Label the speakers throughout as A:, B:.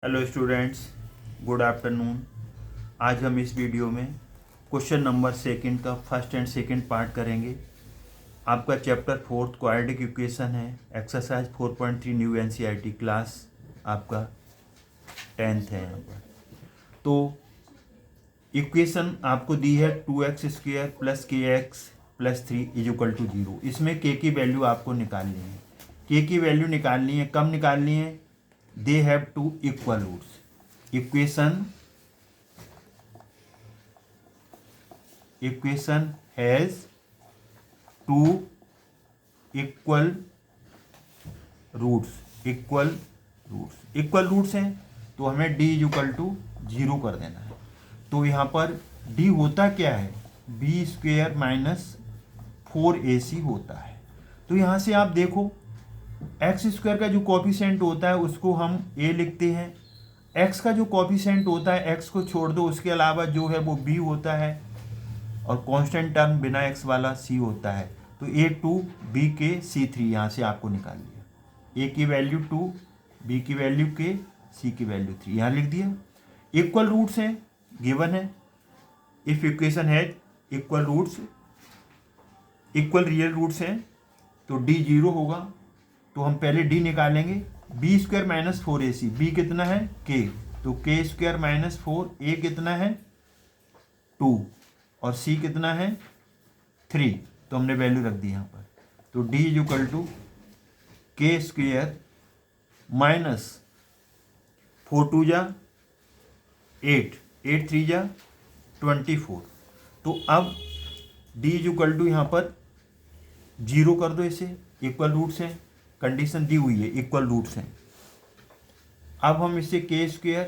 A: Hello students, good afternoon. आज हम इस वीडियो में क्वेश्चन नंबर सेकंड का फर्स्ट एंड सेकंड पार्ट करेंगे। आपका चैप्टर फोर्थ क्वाड्रेटिक इक्वेशन है, एक्सरसाइज 4.3 न्यू एनसीईआरटी क्लास आपका 10th है यहाँ पर। तो इक्वेशन आपको दी है 2x² plus kx plus 3 is equal to 0। इसमें k की वैल्यू आपको निकालनी है। k की वैल्यू निकालनी है, कब निकालनी है? They have two equal roots. Equation has two equal roots. Equal roots हैं तो हमें d इज इक्वल टू 0 कर देना है। तो यहाँ पर d होता क्या है? b² माइनस 4ac होता है। तो यहाँ से आप देखो, x² का जो कॉफिशेंट होता है उसको हम a लिखते हैं। x का जो कॉफिशेंट होता है, x को छोड़ दो, उसके अलावा जो है वो b होता है, और कांस्टेंट टर्म बिना x वाला c होता है। तो a2 b के c3 यहाँ से आपको निकाल लिया। a की वैल्यू 2, b की वैल्यू k, c की वैल्यू 3 यहाँ लिख दिया। इक्वल रूट्स हैं, गिवन है। इफ इक्वेशन है equal roots, equal real roots हैं तो d 0 होगा। तो हम पहले d निकालेंगे। b² माइनस 4ac, b कितना है? k, तो k² माइनस 4, a कितना है? 2, और c कितना है? 3। तो हमने वैल्यू रख दी यहाँ पर। तो d is equal to k² minus 4 2 जा 8, 8 3 जा 24। तो अब d इज इक्वल टू यहाँ पर 0 कर दो। इसे इक्वल रूट्स हैं, कंडीशन दी हुई है, इक्वल रूट्स हैं। अब हम इसे k²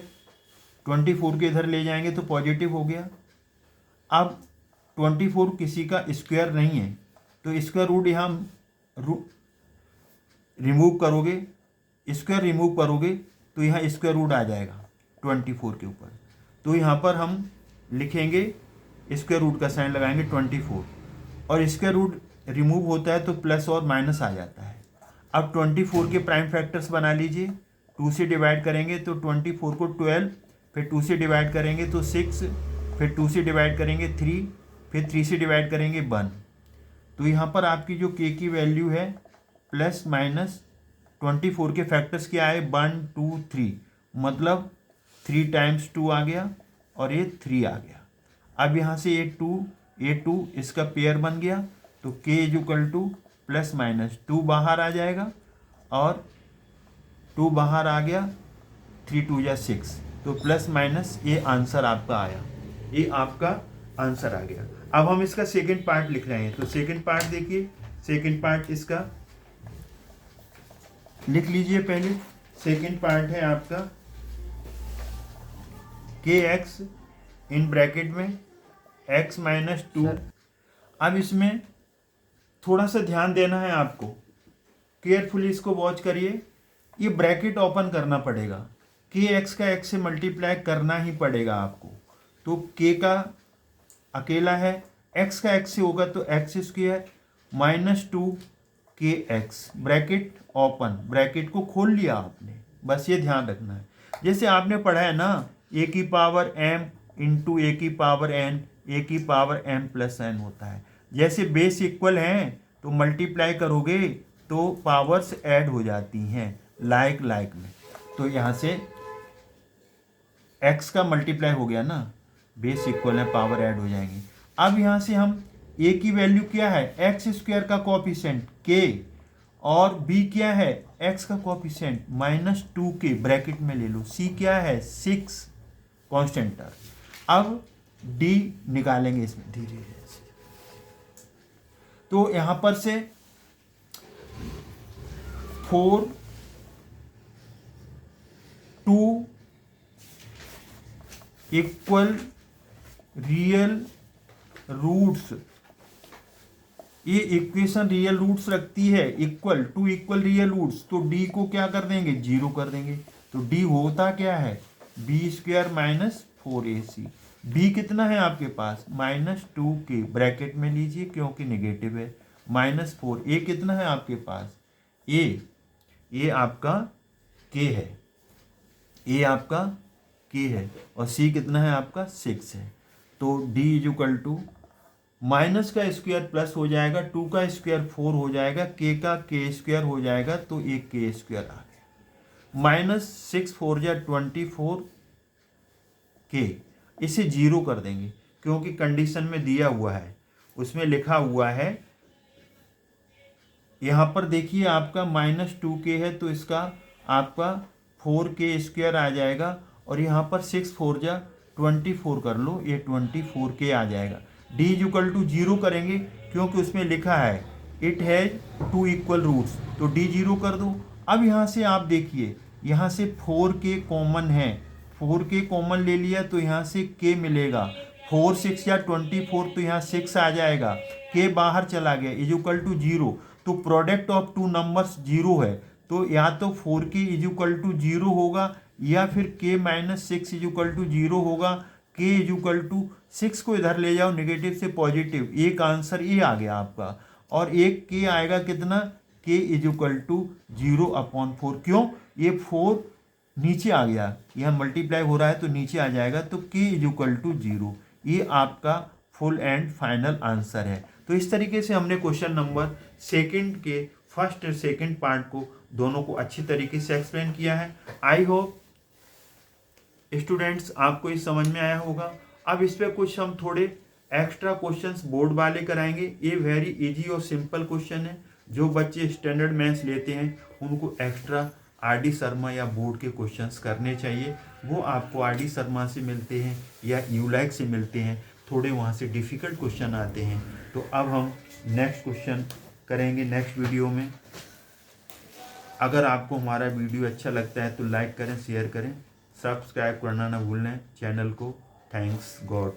A: 24 के इधर ले जाएंगे तो पॉजिटिव हो गया। अब 24 किसी का स्क्वायर नहीं है, तो इसका रूट यहाँ रिमूव करोगे, स्क्वायर रिमूव करोगे तो यहाँ स्क्वायर रूट आ जाएगा 24 के ऊपर। तो यहाँ पर हम लिखेंगे, स्क्वायर रूट का साइन लगाएंगे 24, और स्क्वायर रूट रिमूव होता है तो प्लस और माइनस आ जाता है। अब 24 के प्राइम फैक्टर्स बना लीजिए। 2 से डिवाइड करेंगे तो 24 को 12, फिर 2 से डिवाइड करेंगे तो 6, फिर 2 से डिवाइड करेंगे 3, फिर 3 से डिवाइड करेंगे 1। तो यहाँ पर आपकी जो k की वैल्यू है प्लस माइनस 24 के फैक्टर्स क्या आए? 1 2 3, मतलब 3 टाइम्स 2 आ गया और ये 3 आ गया। अब यहाँ से a2 इसका पेयर बन गया, तो k is equal two plus minus 2 बाहर आ जाएगा, और 2 बाहर आ गया, 3 2 जा 6, तो प्लस माइनस ये आंसर आपका आया। ये आपका आंसर आ गया। अब हम इसका सेकंड पार्ट लिख रहे हैं, तो सेकंड पार्ट देखिए। सेकंड पार्ट इसका लिख लीजिए पहले। सेकंड पार्ट है आपका kx इन ब्रैकेट में x माइनस 2। अब इसमें थोड़ा सा ध्यान देना है आपको, केयरफुली इसको वॉच करिए। ये ब्रैकेट ओपन करना पड़ेगा, kx का x से मल्टीप्लाई करना ही पड़ेगा आपको। तो k का अकेला है, x का x से होगा तो x² minus 2 kx, bracket open, bracket को खोल लिया आपने, बस ये ध्यान रखना है। जैसे आपने पढ़ा है ना, a की पावर m इंटू a की पावर n, a की पावर m प्लस n होता है। जैसे बेस इक्वल हैं तो मल्टीप्लाई करोगे तो पावर्स ऐड हो जाती हैं, लाइक में। तो यहाँ से x का मल्टीप्लाई हो गया ना, बेस इक्वल है, पावर ऐड हो जाएंगी। अब यहाँ से हम a की वैल्यू क्या है? x² का कोएफिशिएंट k, और b क्या है? x का कोएफिशिएंट माइनस 2k, ब्रैकेट में ले लो। c क्या है? 6, कांस्टेंट टर्म। अब d निकालेंगे इसमें धीरे धीरे से। तो यहाँ पर से 4 2 इक्वल रियल रूट्स, ये इक्वेशन रियल रूट्स रखती है, equal to equal real roots. तो d को क्या कर देंगे? 0 कर देंगे। तो d होता क्या है? b² minus 4ac। b कितना है आपके पास? माइनस 2k, ब्रैकेट में लीजिए क्योंकि नेगेटिव है, माइनस 4। a कितना है आपके पास? a आपका k है, ए आपका के है और सी कितना है आपका 6 है। तो D is equal to minus का स्क्वायर प्लस हो जाएगा, 2 का स्क्वायर 4 हो जाएगा, के का के स्क्वायर हो जाएगा, तो एक के स्क्वायर आ गया। माइनस 6 4 जा 24 के, इसे जीरो कर देंगे क्योंकि कंडीशन में दिया हुआ है, उसमें लिखा हुआ है यहाँ पर देखिए आपका -2k है तो इसका आपका 4k स्क्वायर आ जाएगा और यहाँ पर 6 4 जा 24 कर लो, ये 24k आ जाएगा। D is equal to zero करेंगे क्योंकि उसमें लिखा है इट हैज 2 इक्वल रूट्स, तो डी जीरो कर दो। अब यहाँ से आप देखिए यहाँ से 4k कॉमन है, 4k कॉमन ले लिया तो यहाँ से k मिलेगा, 4 6 या 24 तो यहाँ 6 आ जाएगा, k बाहर चला गया इज इक्वल टू जीरो। तो product of two numbers zero है, तो या तो 4k is equal to zero होगा या फिर k minus 6 is equal to zero होगा। k इज इक्वल टू 6 को इधर ले जाओ नेगेटिव से पॉजिटिव, एक आंसर ये आ गया आपका। और एक k आएगा कितना, k इज इक्वल टू 0/4। क्यों, ये 4 नीचे आ गया, यह मल्टीप्लाई हो रहा है तो नीचे आ जाएगा, तो k इज इक्वल टू 0। ये आपका फुल एंड फाइनल आंसर है। तो इस तरीके से हमने क्वेश्चन नंबर सेकंड के फर्स्ट और सेकंड पार्ट को दोनों को अच्छी तरीके से एक्सप्लेन किया है। आई होप स्टूडेंट्स आपको ये समझ में आया होगा। अब इस पे कुछ हम थोड़े एक्स्ट्रा क्वेश्चंस बोर्ड वाले कराएंगे। ये वेरी इजी और सिंपल क्वेश्चन है, जो बच्चे स्टैंडर्ड मैथ्स लेते हैं उनको एक्स्ट्रा आर.डी. शर्मा या बोर्ड के क्वेश्चंस करने चाहिए। वो आपको आर.डी. शर्मा से मिलते हैं या यूलैक से मिलते हैं, थोड़े वहाँ से डिफ़िकल्ट क्वेश्चन आते हैं। तो अब हम नेक्स्ट क्वेश्चन करेंगे नेक्स्ट वीडियो में। अगर आपको हमारा वीडियो अच्छा लगता है तो लाइक करें, शेयर करें, सब्सक्राइब करना ना भूलें चैनल को। Thanks God.